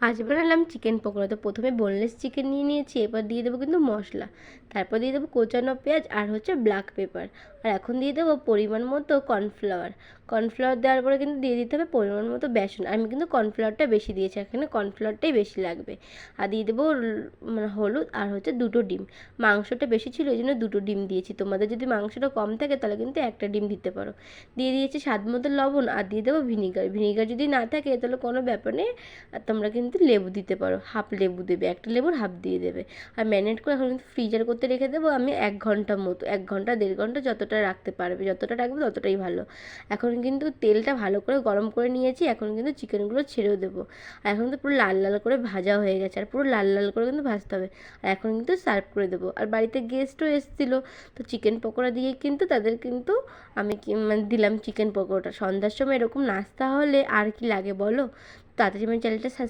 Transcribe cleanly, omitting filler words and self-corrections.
আজ বানালাম চিকেন পকোড়া। তো প্রথমে বোনলেস চিকেন নিয়ে নিয়েছি, এবার দিয়ে দেবো কিন্তু মশলা, তারপর দিয়ে দেবো কোচানো পেঁয়াজ আর হচ্ছে ব্ল্যাক পেপার, আর এখন দিয়ে দেবো পরিমাণ মতো কর্নফ্লাওয়ার। কর্নফ্লাওয়ার দেওয়ার পরে কিন্তু দিয়ে দিতে হবে পরিমাণ মতো বেসন। আমি কিন্তু কর্নফ্লাওয়ারটা বেশি দিয়েছি, এখানে কর্নফ্লাওয়ারটাই বেশি লাগবে। আর দিয়ে দেবো মানে হলুদ আর হচ্ছে দুটো ডিম। মাংসটা বেশি ছিল এই জন্য দুটো ডিম দিয়েছি, তোমাদের যদি মাংসটা কম থাকে তাহলে কিন্তু একটা ডিম দিতে পারো। দিয়ে দিয়েছি স্বাদ মতো লবণ আর দিয়ে দেবো ভিনিগার। ভিনিগার যদি না থাকে তাহলে কোনো ব্যাপার নেই, আর তোমরা কিন্তু লেবু দিতে পারো, হাফ লেবু দেবে, একটা লেবুর হাফ দিয়ে দেবে। আর ম্যারিনেট করে এখন কিন্তু ফ্রিজার করতে রেখে দেবো আমি 1 ঘন্টা মতো, 1 ঘন্টা 1.5 ঘন্টা যতটা রাখতে পারবে, যতটা রাখবে ততটাই ভালো। এখন কিন্তু তেলটা ভালো করে গরম করে নিয়েছি, এখন কিন্তু চিকেনগুলো ছেড়েও দেবো। আর এখন তো পুরো লাল লাল করে ভাজা হয়ে গেছে, আর পুরো লাল লাল করে কিন্তু ভাজতে হবে। আর এখন কিন্তু সার্ভ করে দেবো। আর বাড়িতে গেস্টও এসেছিলো, তো চিকেন পকোড়া দিয়ে কিন্তু তাদের কিন্তু আমি মানে দিলাম চিকেন পকোড়াটা। সন্ধ্যার সময় এরকম নাস্তা হলে আর কি লাগে বলো। তাড়াতাড়ি আমার চ্যানেলটা